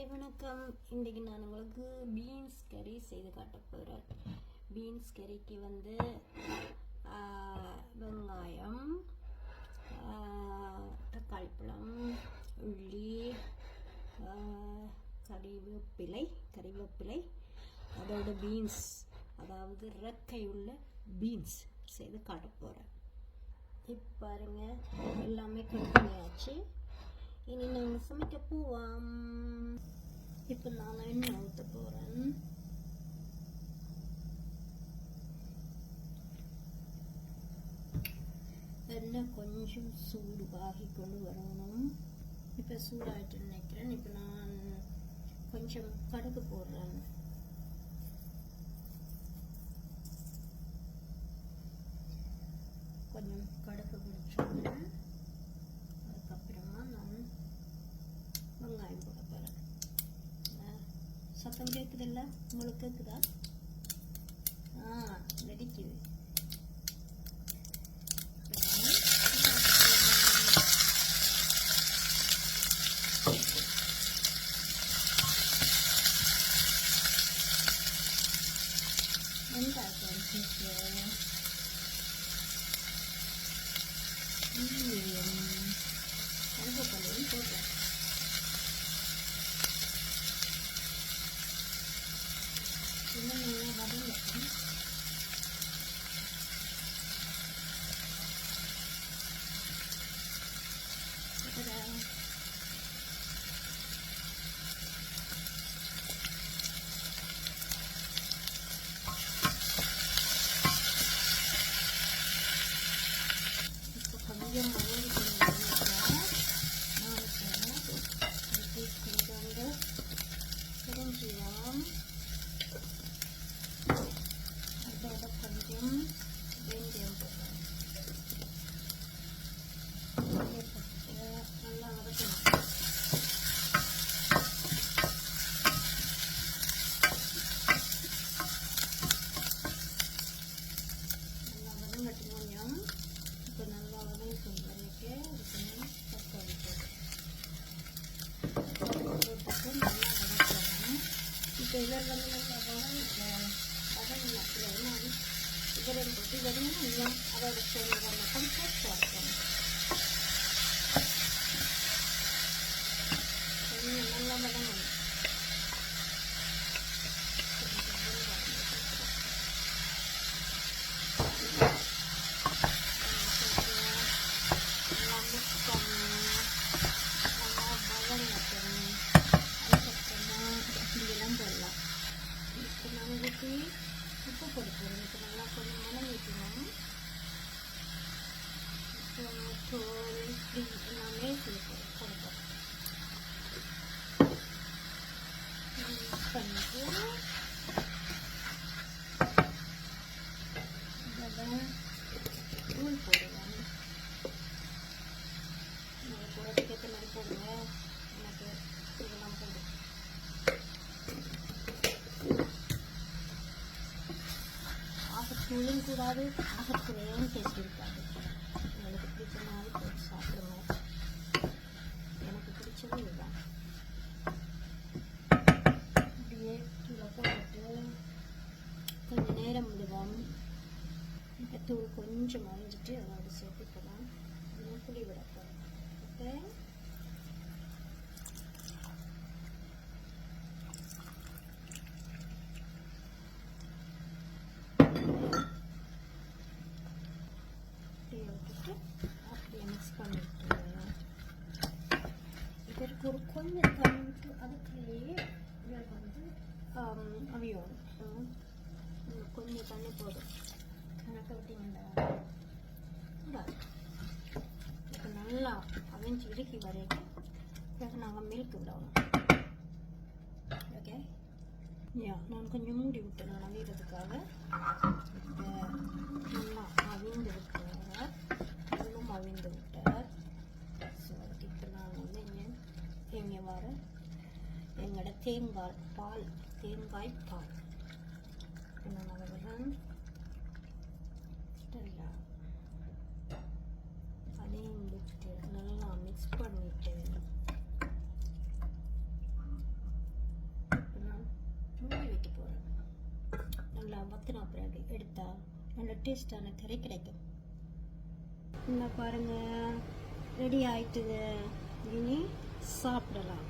Hi வணக்கம். இன்றைக்கி நான் உங்களுக்கு பீன்ஸ் கறி செய்து காட்ட போகிறேன். பீன்ஸ் கறிக்கு வெங்காயம், தக்காளி பழம், உள்ளி, கறிவேப்பிலை, அதோட பீன்ஸ், அதாவது ரெக்கை உள்ள பீன்ஸ் செய்து காட்ட போகிறேன். இப்போ பாருங்க, எல்லாமே கட் பண்ணியாச்சு. இனி நாங்கள் சமைக்க போவோம். இப்போ நான் எண்ணெய் ஊற்ற போகிறேன். எண்ணெய் கொஞ்சம் சூடாகி கொண்டு வரணும். இப்போ சூடாகிட்டு நினைக்கிறேன். இப்போ நான் கொஞ்சம் கடுகு போடுறேன். கொஞ்சம் கடுகு பிடிச்சோன்னு அதுக்கப்புறமா நான் வெங்காயம் போட போகிறேன். சத்தம் கேட்குதில்ல? உங்களுக்கு கேட்குதா? வெடிக்குது. கருவேப்பிலையும் போடுறேன். இன்னும் நல்லா வதங்கட்டும். இப்போ கொஞ்சம் பெருஞ்சீரகம், அதோட கொஞ்சம் வெந்தயம் போடுறேன். நல்லா வதக்கணும். நல்லா வதங்கட்டும் கொஞ்சம். இப்போ நல்லா வதங்கிக்கும் வரைக்கு அதுக்கு தக்காளி போட்டு நல்லா வதக்கணும். இப்போ இதில் நல்லா வதங்கினா இதரையும் போட்டு வதங்கினா அதோட சேர்ந்து மட்டும் டேஸ்ட்டாக இருக்கும். நல்லா வதங்கணும். நல்லா மிக்ஸ் பண்ணி நல்லா வதங்கட்டும். அதுக்கப்புறமா இப்படியெல்லாம் போடலாம். இப்போ நான் ஊற்றி உப்பு கொடுப்போம். இப்போ நல்லா கொஞ்சம் வதங்கிக்கணும். தோல் இப்படி எல்லாமே கொடுப்போம். பண்ணிட்டு தூள் போடுவேன். நீங்கள் போடுறதுக்கு ஏற்ற மாதிரி போடுங்க. எனக்கு இதெல்லாம் போடும். ஆகத்தூளும் கூடாது, ஆகத்துறையும் டேஸ்ட் இருக்காது. உங்களுக்கு பிடிச்ச மாதிரி போட்டு சாப்பிடுங்க. எனக்கு பிடிச்சது இதுதான். இப்படியே கீழே போட்டுட்டு கொஞ்சம் நேரம் விடுவோம். இந்த தூள் கொஞ்சம் மறைஞ்சிட்டு அதோட சேர்த்துக்கலாம். புளி விட போகிறோம். ஓகே, அப்படியே மிக்ஸ் பண்ணிட்டு இதற்கு ஒரு கொஞ்சம் தண்ணி அதுக்குள்ளேயே அவியும். கொஞ்சம் தண்ணி போதும். கணக்க விட்டீங்கன்னா இப்போ நல்லா அவிஞ்சு இறுக்கி வரைக்கும் பிறகு நாங்கள் மில்க் விடணும். ஓகே, நான் கொஞ்சம் மூடி விட்டேன் நான் அவியறதுக்காக. இப்போ நல்லா அவிந்து விட்டார், இன்னும் அவிந்து விட்டார். ஸோ இப்போ நான் இங்கே வர எங்களோட தேங்காய் பால் நான் அதைதான் அதையும் விட்டு நல்லா மிக்ஸ் பண்ணிட்டு வத்தினா பிறகு எடுத்தால் நல்ல டேஸ்டான கறி கிடைக்கும். இந்த பாருங்க ரெடி ஆயிட்டுது. இனி சாப்பிடலாம்.